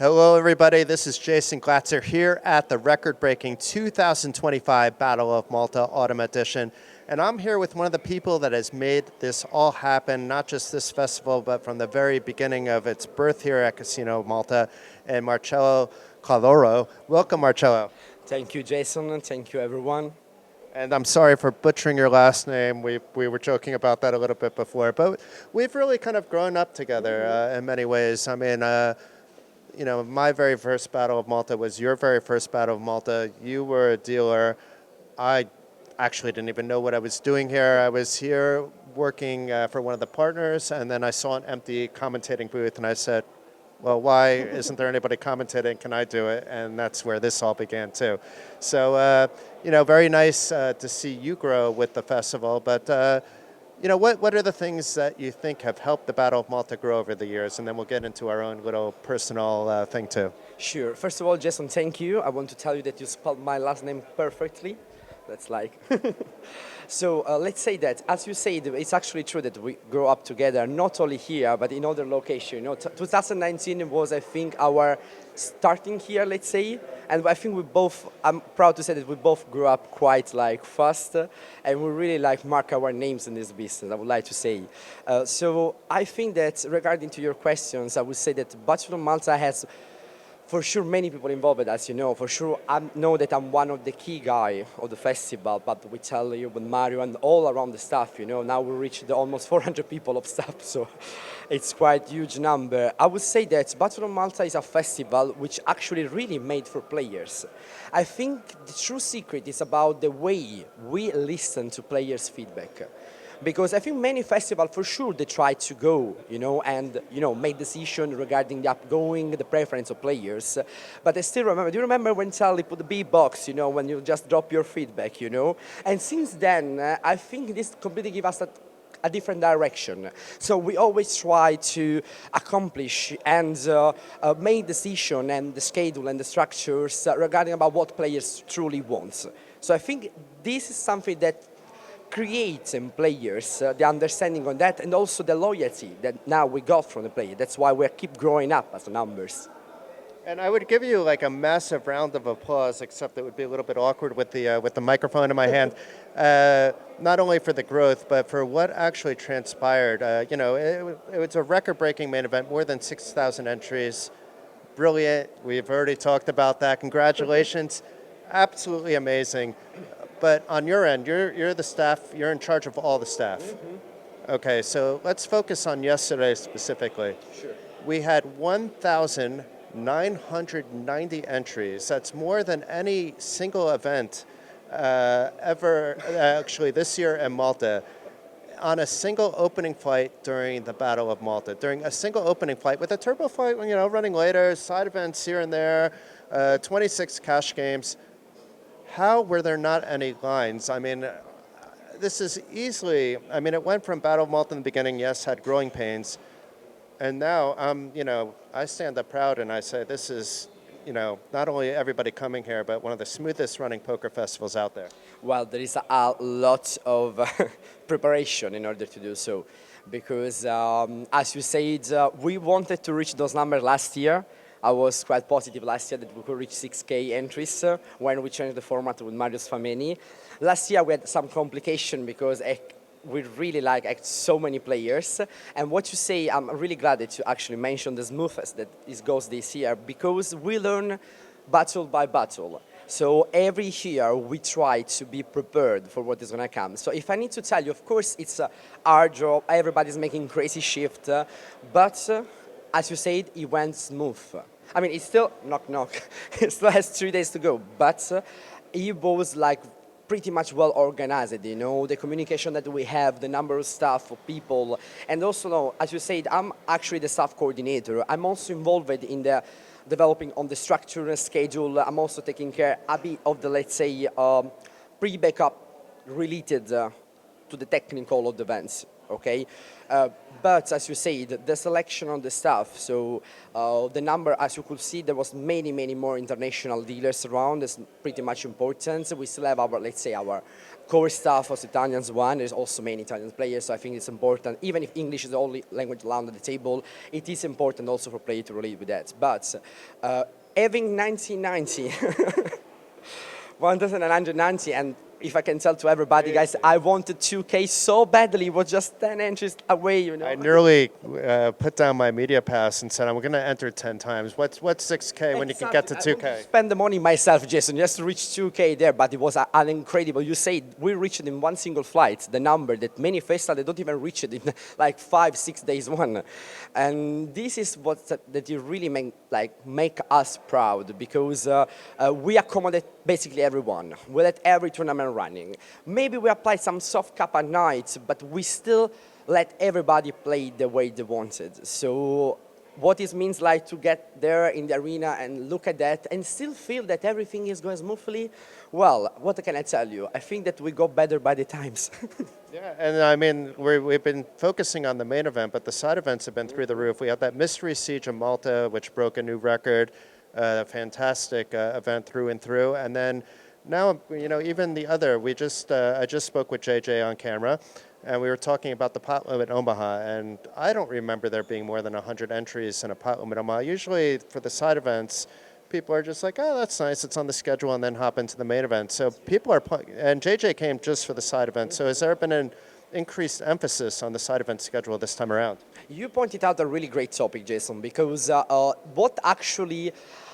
Hello, everybody. This is Jason Glatzer here at the record-breaking 2025 Battle of Malta Autumn Edition. And I'm here with one of the people that has made this all happen, not just this festival, but from the very beginning of its birth here at Casino Malta, and Marcello Caloro. Welcome, Marcello. Thank you, Jason, and thank you, everyone. And I'm sorry for butchering your last name. We were joking about that a little bit before. But we've really kind of grown up together in many ways. I mean, my very first Battle of Malta was your very first Battle of Malta. You were a dealer. I actually didn't even know what I was doing here. I was here working for one of the partners, and then I saw an empty commentating booth, and I said, well, why isn't there anybody commentating? Can I do it? And that's where this all began, too. So, very nice to see you grow with the festival. But, what are the things that you think have helped the Battle of Malta grow over the years? And then we'll get into our own little personal thing, too. Sure. First of all, Jason, thank you. I want to tell you that you spelled my last name perfectly. That's like... So let's say that, as you said, it's actually true that we grew up together, not only here, but in other locations. 2019 was, I think, our starting here, let's say. And I think I'm proud to say that we both grew up quite fast, and we really mark our names in this business, I would like to say. So I think that regarding to your questions, I would say that Battle of Malta has for sure many people involved, as you know. For sure, I know that I'm one of the key guys of the festival, but we tell you with Mario and all around the staff, now we reached almost 400 people of staff, so it's quite a huge number. I would say that Battle of Malta is a festival which actually really made for players. I think the true secret is about the way we listen to players' feedback. Because I think many festivals, for sure, they try to go, and, make decisions regarding the upgoing, the preference of players. But I still remember, do you remember when Charlie put the big box, when you just drop your feedback, And since then, I think this completely gives us a different direction. So we always try to accomplish and make decisions and the schedule and the structures regarding about what players truly want. So I think this is something that creates in players the understanding on that, and also the loyalty that now we got from the player. That's why we keep growing up as numbers. And I would give you a massive round of applause, except it would be a little bit awkward with the microphone in my hand. Not only for the growth, but for what actually transpired. It was a record-breaking main event, more than 6,000 entries. Brilliant. We've already talked about that. Congratulations. Absolutely amazing. But on your end, you're the staff, you're in charge of all the staff. Mm-hmm. Okay, so let's focus on yesterday specifically. Sure. We had 1,990 entries. That's more than any single event ever, actually this year in Malta, on a single opening flight during the Battle of Malta. During a single opening flight with a turbo flight, running later, side events here and there, 26 cash games. How were there not any lines? I mean, this is easily, it went from Battle of Malta in the beginning, yes, had growing pains. And now, I stand up proud and I say this is, not only everybody coming here, but one of the smoothest running poker festivals out there. Well, there is a lot of preparation in order to do so. Because, as you said, we wanted to reach those numbers last year. I was quite positive last year that we could reach 6K entries when we changed the format with Marius Fameni. Last year we had some complication because we really so many players. And what you say, I'm really glad that you actually mentioned the smoothness that it goes this year, because we learn battle by battle. So every year we try to be prepared for what is going to come. So if I need to tell you, of course, it's a hard job. Everybody's making crazy shift, but as you said, it went smooth. It's still knock. It still has 3 days to go, but it was pretty much well organized, the communication that we have, the number of staff, of people, and also, as you said, I'm actually the staff coordinator. I'm also involved in the developing on the structure and schedule. I'm also taking care a bit of the, let's say, pre-backup related to the technical of the events. okay? But as you say, the selection on the staff, so the number, as you could see, there was many, many more international dealers around. It's pretty much important. We still have our, let's say, our core staff as Italians one. There's also many Italian players, so I think it's important. Even if English is the only language allowed at the table, it is important also for players to relate with that. But having 1990, 1990, and if I can tell to everybody, guys, I wanted 2K so badly. It was just 10 inches away, you know. I nearly put down my media pass and said I'm going to enter 10 times. What's 6K when you can get to Exactly. I 2K? wanted to spend the money myself, Jason, just to reach 2K there, but it was an incredible. You say we reached it in one single flight, the number that many festivals they don't even reach it in like 5-6 days one, and this is what that you really make us proud because we accommodate basically everyone. We let every tournament running. Maybe we apply some soft cap at night, but we still let everybody play the way they wanted. So what it means like to get there in the arena and look at that and still feel that everything is going smoothly, well, what can I tell you? I think that we got better by the times. Yeah, and I mean, we've been focusing on the main event, but the side events have been through the roof. We had that Mystery Siege of Malta, which broke a new record, a fantastic event through and through. And then now, you know, even the other, I just spoke with JJ on camera, and we were talking about the pot limit Omaha, and I don't remember there being more than 100 entries in a pot limit Omaha. Usually for the side events, people are just like, oh, that's nice, it's on the schedule, and then hop into the main event. So people are, and JJ came just for the side event, so has there been an increased emphasis on the side event schedule this time around? You pointed out a really great topic, Jason, because what actually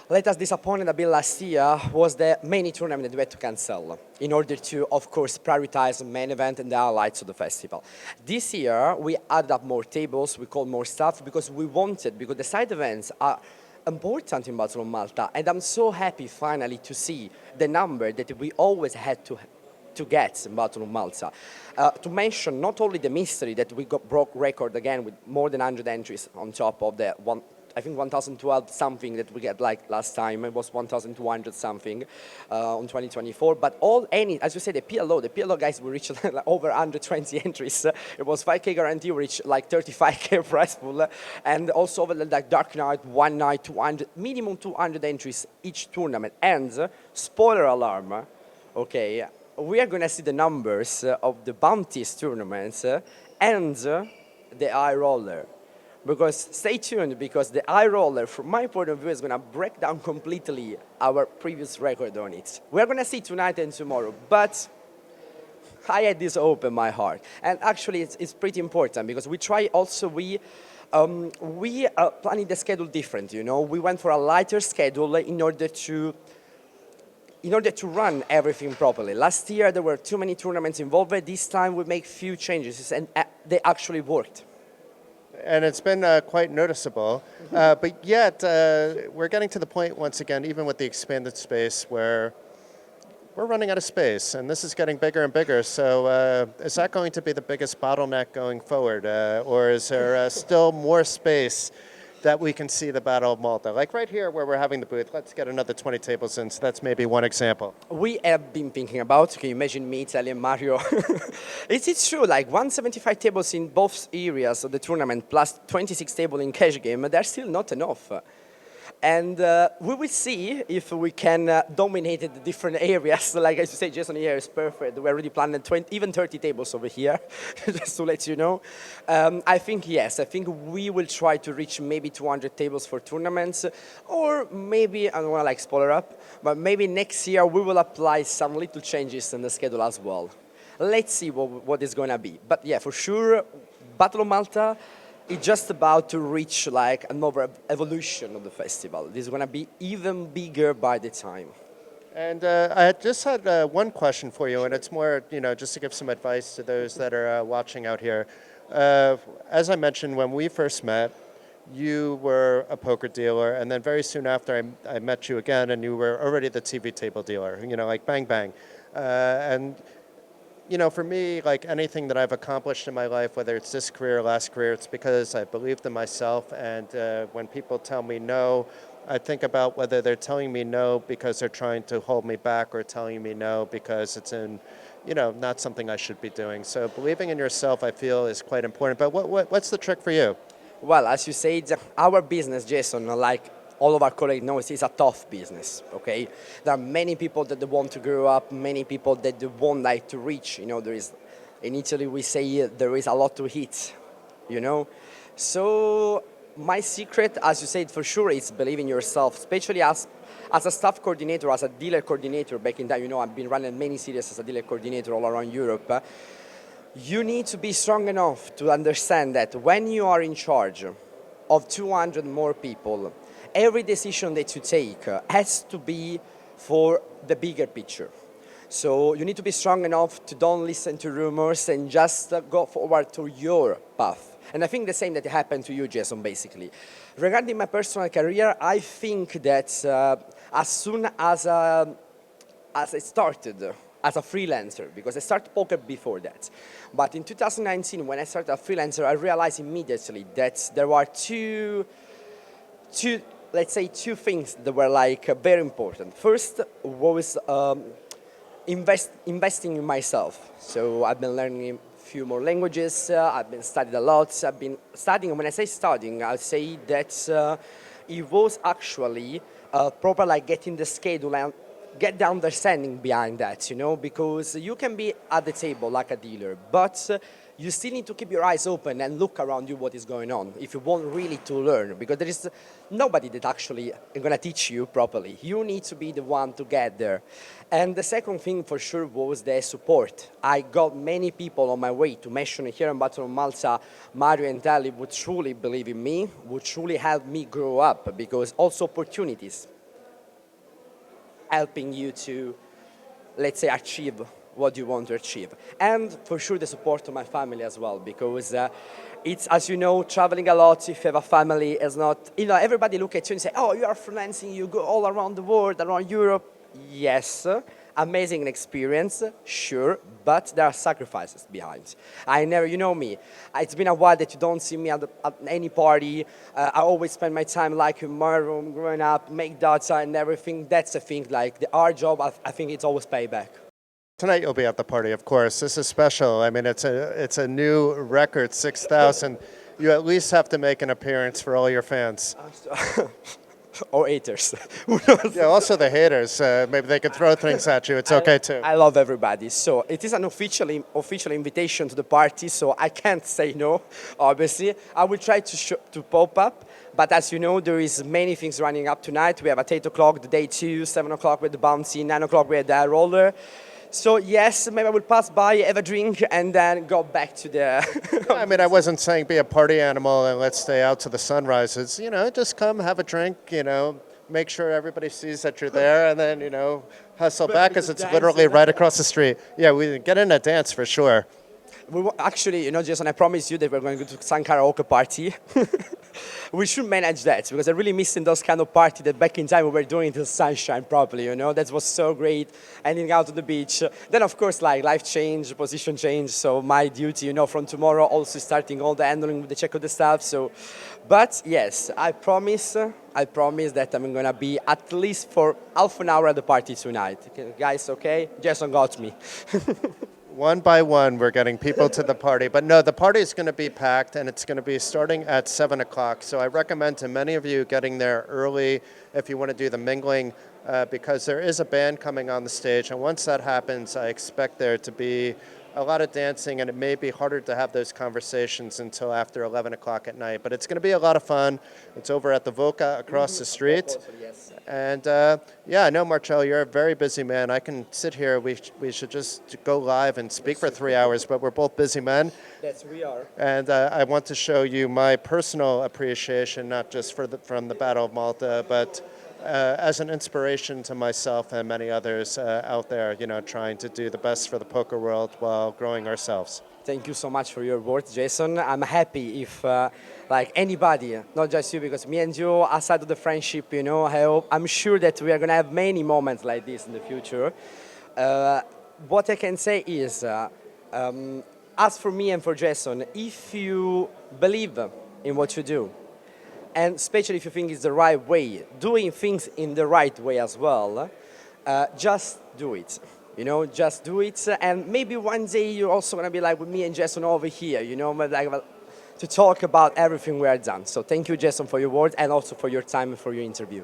let us disappoint a bit last year was the many tournament that we had to cancel in order to, of course, prioritize the main event and the highlights of the festival. This year, we added up more tables, we called more stuff because we wanted, because the side events are important in Battle of Malta, and I'm so happy finally to see the number that we always had to get in Battle of Malta. To mention not only the mystery that we broke record again with more than 100 entries on top of the one, I think 1,012 something that we get like last time. It was 1,200 something on 2024. But as you say, the PLO guys, we reached like over 120 entries. It was 5K guarantee, we reached like 35K prize pool. And also over like Dark Knight, one night, 200, minimum 200 entries each tournament. And spoiler alarm, okay, we are going to see the numbers of the bounties tournaments and the eye roller. Because stay tuned, because the eye roller, from my point of view, is going to break down completely our previous record on it. We're going to see tonight and tomorrow, but I had this hope in my heart. And actually, it's pretty important because we try also, we are planning the schedule different, you know. We went for a lighter schedule in order to run everything properly. Last year, there were too many tournaments involved. This time, we make few changes, and they actually worked. And it's been quite noticeable. But yet, we're getting to the point, once again, even with the expanded space, where we're running out of space, and this is getting bigger and bigger. So is that going to be the biggest bottleneck going forward? Or is there still more space that we can see the Battle of Malta? Like right here where we're having the booth, let's get another 20 tables in, so that's maybe one example. We have been thinking about, can you imagine me, Italian Mario? It's true, like 175 tables in both areas of the tournament plus 26 tables in cash game, they're still not enough. And we will see if we can dominate the different areas. Like as you say, Jason here is perfect. We already planned 20, even 30 tables over here, just to let you know. I think yes. I think we will try to reach maybe 200 tables for tournaments, or maybe I don't want to like spoiler up, but maybe next year we will apply some little changes in the schedule as well. Let's see what is going to be. But yeah, for sure, Battle of Malta. It's just about to reach like another evolution of the festival. This is going to be even bigger by the time. And I just had one question for you, and it's more, you know, just to give some advice to those that are watching out here. As I mentioned, when we first met, you were a poker dealer, and then very soon after I met you again, and you were already the TV table dealer, you know, like bang, bang. And you know, for me, like anything that I've accomplished in my life, whether it's this career or last career, it's because I believed in myself. And when people tell me no, I think about whether they're telling me no because they're trying to hold me back or telling me no because it's not something I should be doing. So believing in yourself, I feel, is quite important. But what's the trick for you? Well, as you said, our business, Jason, like all of our colleagues know, is a tough business. Okay, there are many people that want to grow up, many people that want like to reach. There is in Italy we say there is a lot to hit. You know, so my secret, as you said, for sure, is believe in yourself, especially as a staff coordinator, as a dealer coordinator. Back in time, I've been running many cities as a dealer coordinator all around Europe. You need to be strong enough to understand that when you are in charge of 200 more people, every decision that you take has to be for the bigger picture. So you need to be strong enough to don't listen to rumors and just go forward to your path. And I think the same that happened to you, Jason, basically. Regarding my personal career, I think that as soon as I started as a freelancer, because I started poker before that. But in 2019, when I started as a freelancer, I realized immediately that there were let's say, two things that were like very important. First was investing in myself. So I've been learning a few more languages. I've been studying a lot. I've been studying. And when I say studying, I'll say that it was actually proper like getting the schedule and get the understanding behind that, because you can be at the table like a dealer, but you still need to keep your eyes open and look around you what is going on if you want really to learn, because there is nobody that actually is going to teach you properly. You need to be the one to get there. And the second thing for sure was the support. I got many people on my way, to mention here in Battle of Malta, Mario and Tali would truly believe in me, would truly help me grow up, because also opportunities helping you to, let's say, achieve what you want to achieve. And for sure the support of my family as well, because it's, as you know, traveling a lot, if you have a family, is not, everybody look at you and say, oh, you are freelancing, you go all around the world, around Europe. Yes, amazing experience, sure, but there are sacrifices behind. I never, you know me, it's been a while that you don't see me at any party. I always spend my time like in my room, growing up, make data and everything. That's the thing, like our job, I think it's always payback. Tonight you'll be at the party, of course. This is special. I mean, it's a new record, 6,000. You at least have to make an appearance for all your fans. Or haters. Who knows? Yeah, also the haters. Maybe they could throw things at you. It's okay too. I love everybody. So it is an official invitation to the party, so I can't say no, obviously. I will try to pop up, but as you know, there is many things running up tonight. We have at 8 o'clock the day 2, 7 o'clock with the bouncy, 9 o'clock with the roller. So yes, maybe I will pass by, have a drink, and then go back to the... I mean, I wasn't saying be a party animal and let's stay out to the sunrise. It's, just come, have a drink, make sure everybody sees that you're there, and then, hustle back because it's literally right across the street. Yeah, we get in a dance for sure. Actually, Jason, I promise you that we're going to go to some karaoke party. We should manage that, because I'm really missing those kind of party that back in time we were doing till sunshine properly, That was so great, ending out on the beach. Then, of course, like life change, position change, so my duty, from tomorrow also starting all the handling with the check of the stuff, so... But yes, I promise that I'm going to be at least for half an hour at the party tonight. Okay, guys, okay? Jason got me. One by one, we're getting people to the party. But no, the party is going to be packed, and it's going to be starting at 7 o'clock. So I recommend to many of you getting there early if you want to do the mingling, because there is a band coming on the stage. And once that happens, I expect there to be a lot of dancing, and it may be harder to have those conversations until after 11 o'clock at night. But it's going to be a lot of fun. It's over at the Voca across the street. And yeah, I know, Marcello, you're a very busy man. I can sit here. We should just go live and speak for 3 hours, but we're both busy men. Yes, we are. And I want to show you my personal appreciation, not just from the Battle of Malta, but as an inspiration to myself and many others out there, trying to do the best for the poker world while growing ourselves. Thank you so much for your words, Jason. I'm happy if, like anybody, not just you, because me and you, aside of the friendship, I'm sure that we are going to have many moments like this in the future. What I can say is, as for me and for Jason, if you believe in what you do, and especially if you think it's the right way, doing things in the right way as well, just do it. You know, just do it, and maybe one day you're also gonna be like with me and Jason over here. You know, but like to talk about everything we are done. So thank you, Jason, for your words and also for your time and for your interview.